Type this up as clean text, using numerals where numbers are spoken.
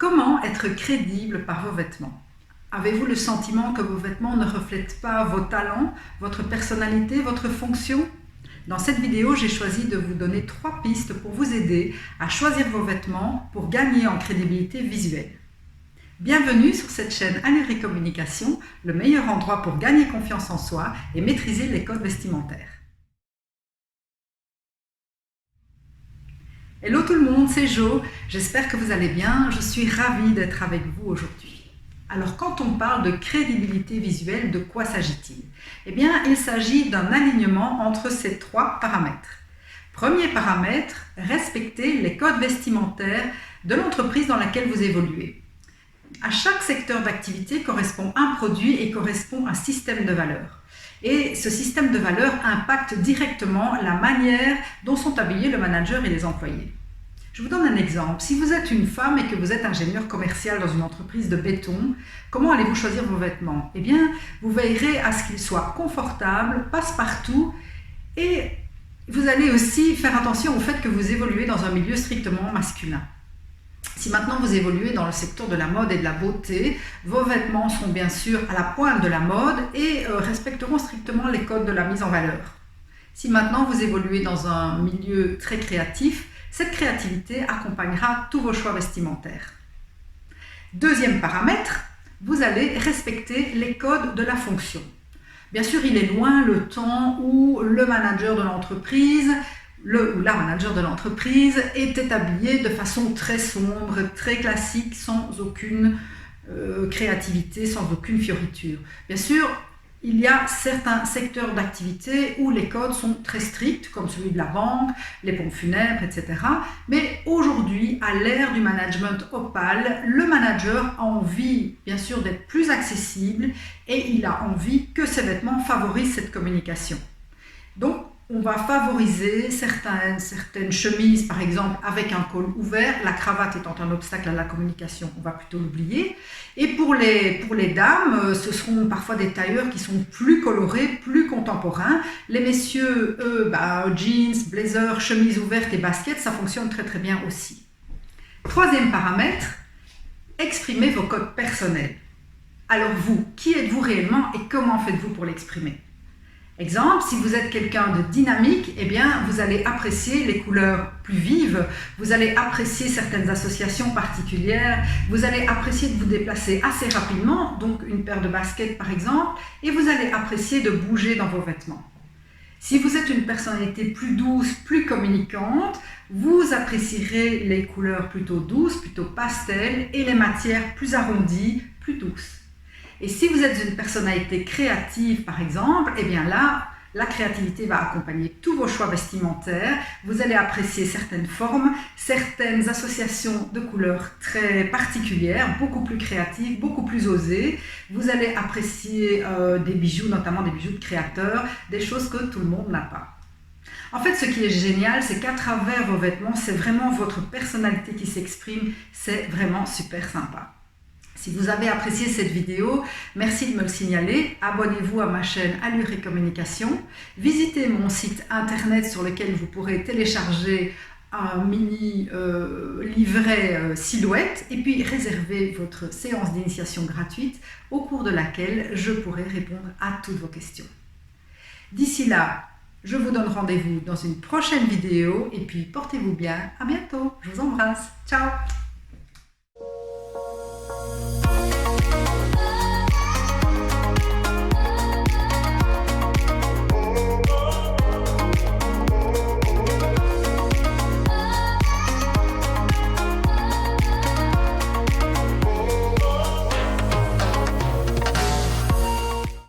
Comment être crédible par vos vêtements? Avez-vous le sentiment que vos vêtements ne reflètent pas vos talents, votre personnalité, votre fonction? Dans cette vidéo, j'ai choisi de vous donner 3 pistes pour vous aider à choisir vos vêtements pour gagner en crédibilité visuelle. Bienvenue sur cette chaîne Allure Communication, le meilleur endroit pour gagner confiance en soi et maîtriser les codes vestimentaires. Hello tout le monde, c'est Jo, j'espère que vous allez bien, je suis ravie d'être avec vous aujourd'hui. Alors quand on parle de crédibilité visuelle, de quoi s'agit-il? Eh bien, il s'agit d'un alignement entre ces 3 paramètres. Premier paramètre, respecter les codes vestimentaires de l'entreprise dans laquelle vous évoluez. À chaque secteur d'activité correspond un produit et correspond un système de valeurs. Et ce système de valeurs impacte directement la manière dont sont habillés le manager et les employés. Je vous donne un exemple. Si vous êtes une femme et que vous êtes ingénieur commercial dans une entreprise de béton, comment allez-vous choisir vos vêtements? Eh bien, vous veillerez à ce qu'ils soient confortables, passe-partout, et vous allez aussi faire attention au fait que vous évoluez dans un milieu strictement masculin. Si maintenant vous évoluez dans le secteur de la mode et de la beauté, vos vêtements seront bien sûr à la pointe de la mode et respecteront strictement les codes de la mise en valeur. Si maintenant vous évoluez dans un milieu très créatif, cette créativité accompagnera tous vos choix vestimentaires. Deuxième paramètre, vous allez respecter les codes de la fonction. Bien sûr, il est loin le temps où le manager de l'entreprise ou la manager de l'entreprise était habillée de façon très sombre, très classique, sans aucune créativité, sans aucune fioriture. Bien sûr, il y a certains secteurs d'activité où les codes sont très stricts, comme celui de la banque, les pompes funèbres, etc. Mais aujourd'hui, à l'ère du management opale, le manager a envie, bien sûr, d'être plus accessible et il a envie que ses vêtements favorisent cette communication. Donc, on va favoriser certaines chemises, par exemple, avec un col ouvert, la cravate étant un obstacle à la communication, on va plutôt l'oublier. Et pour les dames, ce seront parfois des tailleurs qui sont plus colorés, plus contemporains. Les messieurs, eux, jeans, blazer, chemise ouverte et baskets, ça fonctionne très très bien aussi. Troisième paramètre, exprimez vos codes personnels. Alors vous, qui êtes-vous réellement et comment faites-vous pour l'exprimer? Exemple, si vous êtes quelqu'un de dynamique, eh bien, vous allez apprécier les couleurs plus vives, vous allez apprécier certaines associations particulières, vous allez apprécier de vous déplacer assez rapidement, donc une paire de baskets par exemple, et vous allez apprécier de bouger dans vos vêtements. Si vous êtes une personnalité plus douce, plus communicante, vous apprécierez les couleurs plutôt douces, plutôt pastel, et les matières plus arrondies, plus douces. Et si vous êtes une personnalité créative, par exemple, eh bien là, la créativité va accompagner tous vos choix vestimentaires. Vous allez apprécier certaines formes, certaines associations de couleurs très particulières, beaucoup plus créatives, beaucoup plus osées. Vous allez apprécier des bijoux, notamment des bijoux de créateurs, des choses que tout le monde n'a pas. En fait, ce qui est génial, c'est qu'à travers vos vêtements, c'est vraiment votre personnalité qui s'exprime. C'est vraiment super sympa. Si vous avez apprécié cette vidéo, merci de me le signaler. Abonnez-vous à ma chaîne Allure Communication. Visitez mon site internet sur lequel vous pourrez télécharger un mini livret silhouette et puis réserver votre séance d'initiation gratuite au cours de laquelle je pourrai répondre à toutes vos questions. D'ici là, je vous donne rendez-vous dans une prochaine vidéo et puis portez-vous bien. À bientôt. Je vous embrasse. Ciao.